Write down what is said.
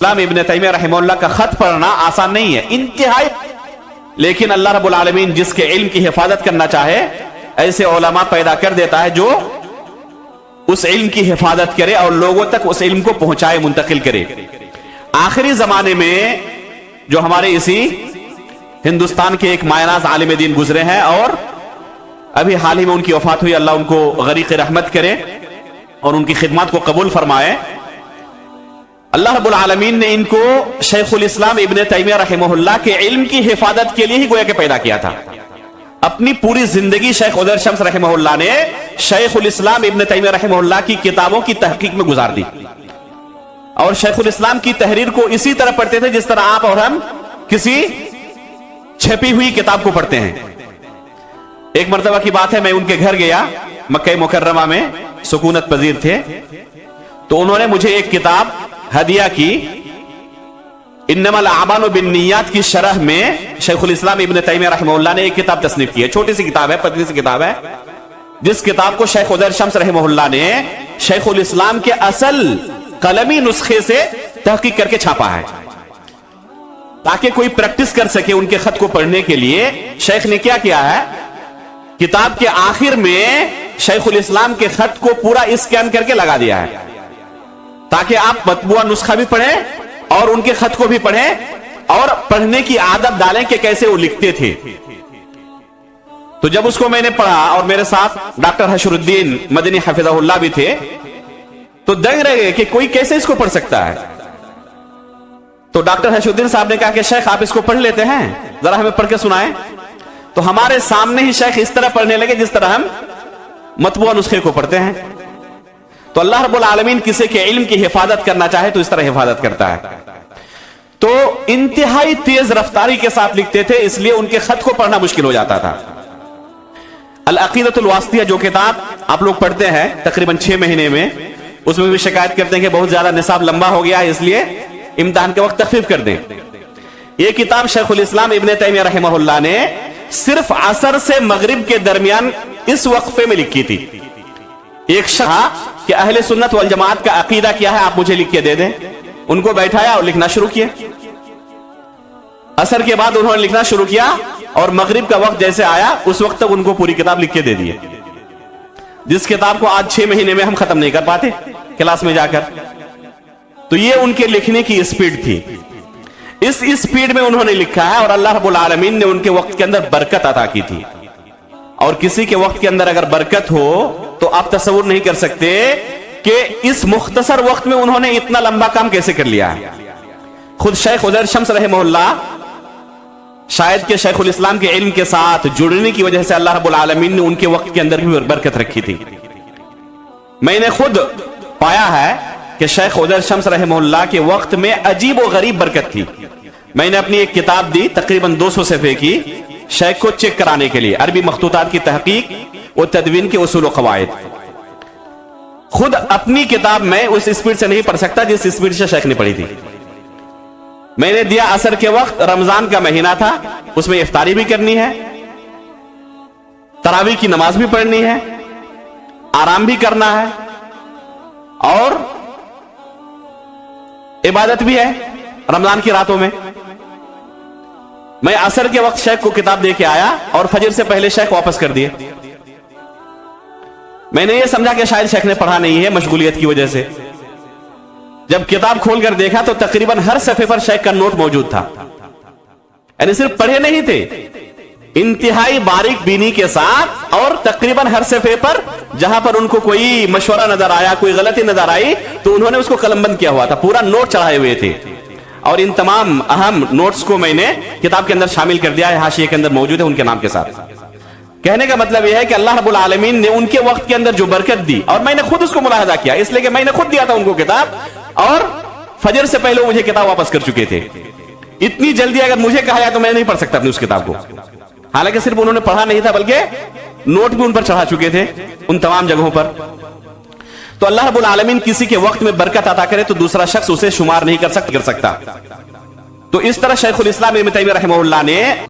इस्लाम इब्न तैमिया रहमहुल्लाह का खत पढ़ना आसान नहीं है, इंतहाई। लेकिन अल्लाह रब्बुल आलमीन जिसके इल्म की हिफाजत करना चाहे ऐसे उलमा पैदा कर देता है जो उस इल्म की हिफाजत करे और लोगों तक उस इल्म को पहुंचाए, मुंतकिल करे। आखिरी जमाने में जो हमारे इसी हिंदुस्तान के एक मायनाज आलिम दीन गुजरे हैं और अभी हाल ही में उनकी वफात हुई, अल्लाह उनको गरीक़ रहमत करे और उनकी खिदमत को कबूल फरमाए। अल्लाह रब्बुल आलमीन ने इनको शेखुल इस्लाम इब्न तैमिया रहमहुल्लाह के इल्म की हिफाजत के लिए ही गोया के पैदा किया था। अपनी पूरी जिंदगी शेख उदर शम्स रहमहुल्लाह ने शेखुल इस्लाम इब्न तैमिया रहमहुल्लाह की किताबों की तहकीक में गुजार दी और शेखुल इस्लाम की तहरीर को इसी तरह पढ़ते थे जिस तरह आप और हम किसी छपी हुई किताब को पढ़ते हैं। एक मर्तबा की बात है, मैं उनके घर गया, मक्का मुकर्रमा में सुकूनत पजीर थे, तो उन्होंने मुझे एक किताब हदिया की। इन्नमल आमालु बिन्नियात की शरह में शेखुल इस्लाम इब्न तैमिया रहमहुल्लाह ने एक किताब तसनीफ की है। छोटी सी किताब है, पतली सी किताब है, जिस किताब को शेख उदर शम्स रहमहुल्लाह ने शेखुल इस्लाम के असल कलमी नुस्खे से तहकीक करके छापा है ताकि कोई प्रैक्टिस कर सके उनके खत को पढ़ने के लिए। शेख ने क्या किया है, किताब के आखिर में शेखुल इस्लाम के खत को पूरा स्कैन करके लगा दिया है ताकि आप मतबूआ नुस्खा भी पढ़ें और उनके खत को भी पढ़ें और पढ़ने की आदत डालें कि कैसे वो लिखते थे। तो जब उसको मैंने पढ़ा और मेरे साथ डॉक्टर हशरुद्दीन मदनी हफिज़हुल्लाह भी थे, तो दंग रह गए कि कोई कैसे इसको पढ़ सकता है। तो डॉक्टर हशरुद्दीन साहब ने कहा कि शेख आप इसको पढ़ लेते हैं, जरा हमें पढ़ के सुनाएं। तो हमारे सामने ही शेख इस तरह पढ़ने लगे जिस तरह हम मतबूआ नुस्खे को पढ़ते हैं। तो अल्लाह रब्बुल आलमीन किसी के इल्म की हिफाजत करना चाहे तो इस तरह हिफाजत करता है। तो इंतहाई तेज रफ्तारी के साथ लिखते थे, इसलिए उनके खत को पढ़ना मुश्किल हो जाता था। अल अकीदतुल वास्तिया जो किताब आप लोग पढ़ते हैं तकरीबन 6 महीने में, उसमें भी शिकायत करते हैं कि बहुत ज्यादा निसाब लंबा हो गया है, इसलिए इम्तिहान के वक्त तखफीफ कर दें। यह किताब शेखुल इस्लाम इब्न तैमिया रहमहुल्लाह ने सिर्फ असर से मगरिब के दरमियान इस वक्फे में लिखी थी। एक शख्स कि अहले सुन्नत वल जमात का अकीदा क्या है, आप मुझे लिख के दे दें। उनको बैठाया और लिखना शुरू किया। असर के बाद उन्होंने लिखना शुरू किया और मगरिब का वक्त जैसे आया उस वक्त तक उनको पूरी किताब लिख के दे दी, जिस किताब को आज 6 महीने में हम खत्म नहीं कर पाते क्लास में जाकर। तो ये उनके लिखने की स्पीड थी। इस स्पीड में उन्होंने लिखा है और अल्लाह रब्बुल आलमीन ने उनके वक्त के अंदर बरकत अता की थी। और किसी के वक्त के अंदर अगर बरकत हो तो आप तसव्वुर नहीं कर सकते कि इस मुख्तसर वक्त में उन्होंने इतना लंबा काम कैसे कर लिया है। खुद शेख उदर शम्स रहमहुल्लाह शायद के शेखुल इस्लाम के इल्म के साथ जुड़ने की वजह से अल्लाह रब्बुल आलमीन ने उनके वक्त के अंदर भी बरकत रखी थी। मैंने खुद पाया है कि शेख उदर शम्स रहमहुल्लाह के वक्त में अजीब व गरीब बरकत थी। मैंने अपनी एक किताब दी तकरीबन 200 सफ़े की शेख को चेक कराने के लिए, अरबी मखतूतात की तहकीक और तदवीन के उसूल व क़वाइद। खुद अपनी किताब में उस स्पीड से नहीं पढ़ सकता जिस स्पीड से शेख ने पढ़ी थी। मैंने दिया असर के वक्त, रमजान का महीना था, उसमें इफ्तारी भी करनी है, तरावी की नमाज भी पढ़नी है, आराम भी करना है और इबादत भी है रमजान की रातों में। मैं असर के वक्त शेख को किताब दे के आया और फजर से पहले शेख वापस कर दिए। मैंने ये समझा कि शायद शेख ने पढ़ा नहीं है मशगूलियत की वजह से। जब किताब खोलकर देखा तो तकरीबन हर सफ़े पर शेख का नोट मौजूद था। यानी सिर्फ पढ़े नहीं थे, इंतहाई बारीक बीनी के साथ, और तकरीबन हर सफ़े पर जहां पर उनको कोई मशवरा नजर आया, कोई गलती नजर आई तो उन्होंने उसको कलमबंद किया हुआ था, पूरा नोट चढ़ाए हुए थे। और इन तमाम अहम नोट्स को मैंने किताब के अंदर शामिल कर दिया है, हाशिए के अंदर मौजूद है उनके नाम के साथ। कहने का मतलब यह है कि अल्लाह रब्बुल आलमीन ने उनके वक्त के अंदर जो बरकत दी, और मैंने खुद उसको मुलाहजा किया, इसलिए कि मैंने खुद दिया था उनको किताब और फजर से पहले मुझे किताब वापस कर चुके थे। इतनी जल्दी अगर मुझे कहा जाए तो मैं नहीं पढ़ सकता अपनी उस किताब को। हालांकि सिर्फ उन्होंने पढ़ा नहीं था बल्कि नोट भी उन पर चढ़ा चुके थे उन तमाम जगहों पर। तो अल्लाह रब्बुल आलमीन किसी के वक्त में बरकत अता करे तो दूसरा शख्स उसे शुमार नहीं कर सकता। तो इस तरह शेखुल इस्लाम इब्न तैमिया रहमहुल्लाह ने